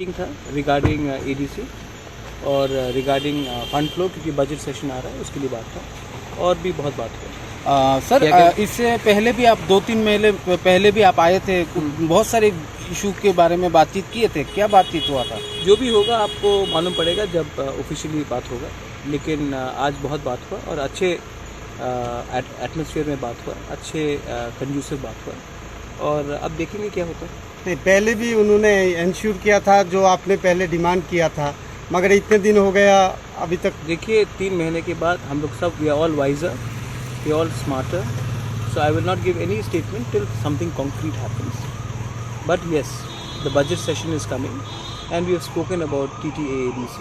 Meeting था regarding ADC और regarding fund flow, क्योंकि बजट सेशन आ रहा है उसके लिए बात था, और भी बहुत बात हुई। सर इससे पहले भी आप 2-3 महीने पहले भी आप आए थे, बहुत सारे इशू के बारे में बातचीत किए थे, क्या बातचीत हुआ था? जो भी होगा आपको मालूम पड़ेगा जब ऑफिशियली बात होगा, लेकिन आज बहुत बात हुआ और अच्छे एटमॉस्फेयर में बात हुआ, अच्छे कंड्यूसिव बात हुआ, और अब देखेंगे क्या होता है। नहीं, पहले भी उन्होंने इंश्योर किया था जो आपने पहले डिमांड किया था, मगर इतने दिन हो गया अभी तक। देखिए 3 महीने के बाद हम लोग सब we are all wiser, we all smarter, so I will not give any statement till something concrete happens, but yes the budget session is coming and we have spoken about TTAADC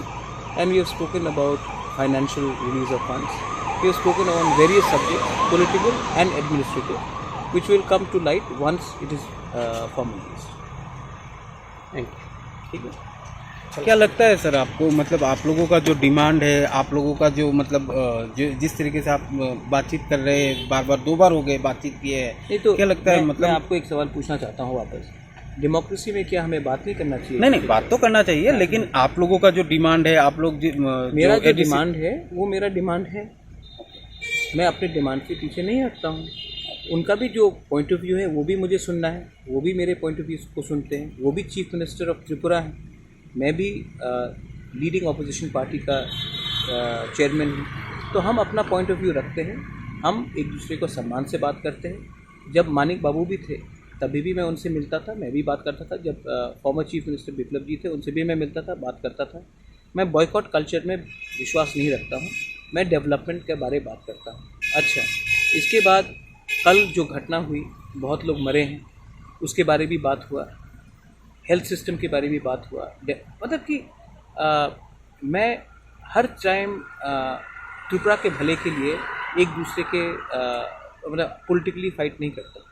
and we have spoken about financial release of funds, we have spoken on various subjects, political and administrative, which will come to light once it is formalized. Thank you. ठीक है। क्या लगता है sir आपको, मतलब आप लोगों का जो डिमांड है, आप लोगों का जो मतलब जो जिस तरीके से आप बातचीत कर रहे हैं, बार बार 2 बार हो गए बातचीत किए है, नहीं तो क्या लगता है? मतलब मैं आपको एक सवाल पूछना चाहता हूँ वापस, डेमोक्रेसी में क्या हमें बात नहीं करना चाहिए? नहीं, बात तो करना चाहिए, लेकिन आप लोगों का जो डिमांड है, आप लोग मेरा जो डिमांड है वो मेरा डिमांड है, मैं अपने डिमांड के पीछे नहीं हटता हूँ। उनका भी जो पॉइंट ऑफ व्यू है वो भी मुझे सुनना है, वो भी मेरे पॉइंट ऑफ व्यू को सुनते हैं, वो भी चीफ मिनिस्टर ऑफ त्रिपुरा हैं, मैं भी लीडिंग अपोजिशन पार्टी का चेयरमैन हूँ, तो हम अपना पॉइंट ऑफ व्यू रखते हैं, हम एक दूसरे को सम्मान से बात करते हैं। जब मानिक बाबू भी थे तभी भी मैं उनसे मिलता था, मैं भी बात करता था, जब फॉर्मर चीफ मिनिस्टर बिप्लब जी थे उनसे भी मैं मिलता था, बात करता था। मैं बॉयकॉट कल्चर में विश्वास नहीं रखता हूँ, मैं डेवलपमेंट के बारे में बात करता हूँ। अच्छा, इसके बाद कल जो घटना हुई, बहुत लोग मरे हैं, उसके बारे भी बात हुआ, हेल्थ सिस्टम के बारे भी बात हुआ, मतलब कि मैं हर टाइम त्रिपुरा के भले के लिए एक दूसरे के मतलब पॉलिटिकली फाइट नहीं करता।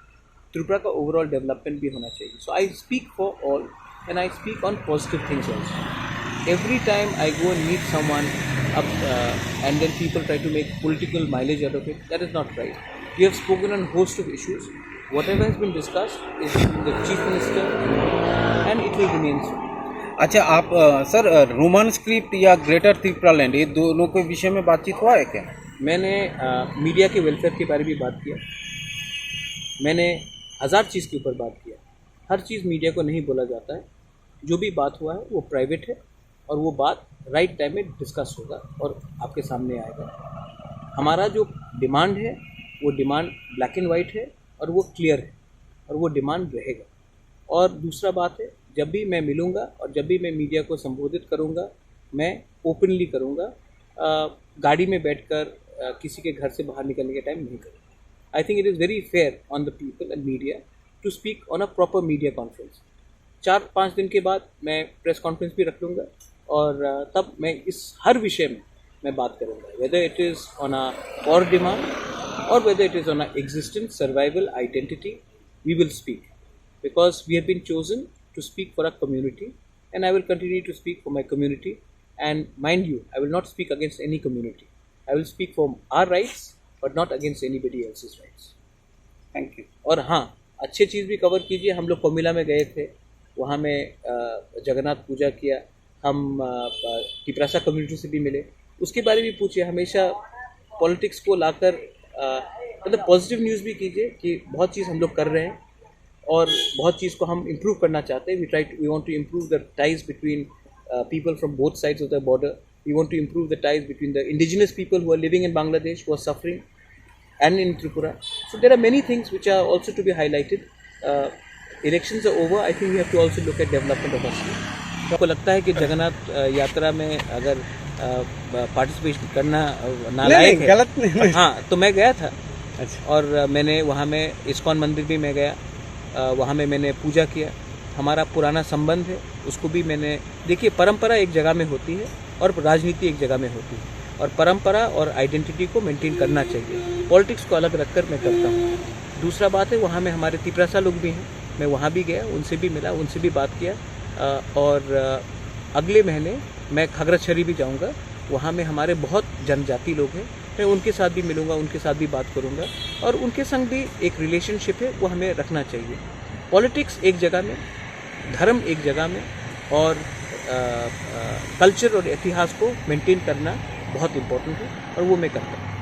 त्रिपुरा का ओवरऑल डेवलपमेंट भी होना चाहिए, so I speak for all and I speak on positive things also. Every time I go and meet someone up and then people try to make political mileage out of it, that is not right. We have spoken on a host of issues, whatever has been discussed is the chief minister and it will remain so. अच्छा, आप sir Roman script या greater Tripura land, ये दोनों के विषय में बातचीत हुआ है क्या? मैंने मीडिया के वेलफेयर के बारे में भी बात किया, मैंने 1000 चीज़ के ऊपर बात किया, हर चीज़ मीडिया को नहीं बोला जाता है, जो भी बात हुआ है वो प्राइवेट है और वो बात राइट टाइम में डिस्कस होगा और आपके सामने आएगा। हमारा जो डिमांड है वो डिमांड ब्लैक एंड वाइट है और वो क्लियर है और वो डिमांड रहेगा। और दूसरा बात है, जब भी मैं मिलूँगा और जब भी मैं मीडिया को संबोधित करूँगा, मैं ओपनली करूँगा, गाड़ी में बैठकर किसी के घर से बाहर निकलने के टाइम नहीं करूँगा। I think it is very fair on the people and media to speak on a proper media conference. 4-5 दिन के बाद मैं प्रेस कॉन्फ्रेंस भी रख लूँगा और तब मैं इस हर विषय में मैं बात करूँगा, whether it is on a our demand or whether it is on a existence survival identity, we will speak because we have been chosen to speak for a community and I will continue to speak for my community and mind you, I will not speak against any community, I will speak for our rights but not against anybody else's rights. Thank you. और हाँ, अच्छे चीज़ भी cover कीजिए। हम लोग कोमिला में गए थे, वहाँ में जगन्नाथ पूजा किया, हम तिपरासा कम्युनिटी से भी मिले, उसके बारे में पूछिए। हमेशा पॉलिटिक्स को लाकर मतलब पॉजिटिव न्यूज़ भी कीजिए कि बहुत चीज़ हम लोग कर रहे हैं और बहुत चीज़ को हम इम्प्रूव करना चाहते हैं। We want to improve the ties between people from both sides of the border, we want to improve the ties between the indigenous people who are living in Bangladesh, who are suffering and in Tripura. So there are many things which are also to be highlighted. Elections are over. I think we have to also look at development of our state. आपको लगता है कि जगन्नाथ यात्रा में अगर participate करना नालायक है? गलत नहीं। हाँ, तो मैं गया था। अच्छा। और मैंने वहाँ में इस्कॉन मंदिर भी मैं गया, वहाँ में मैंने पूजा किया। हमारा पुराना संबंध है, उसको भी मैंने, देखिए परंपरा एक जगह में होती है और राजनीति एक जगह में होती है, और परंपरा और आइडेंटिटी को मेंटेन करना चाहिए। पॉलिटिक्स को अलग रखकर मैं करता हूँ। दूसरा बात है, वहाँ में हमारे तिपरासा लोग भी हैं, मैं वहाँ भी गया, उनसे भी मिला, उनसे भी बात किया। और अगले महीने मैं खगड़ाछड़ी भी जाऊँगा, वहाँ में हमारे बहुत जनजाति लोग हैं, मैं उनके साथ भी मिलूँगा, उनके साथ भी बात करूँगा, और उनके संग भी एक रिलेशनशिप है वो हमें रखना चाहिए। पॉलिटिक्स एक जगह में, धर्म एक जगह में, और कल्चर और इतिहास को मेंटेन करना बहुत इम्पोर्टेंट है और वो मैं करता हूँ।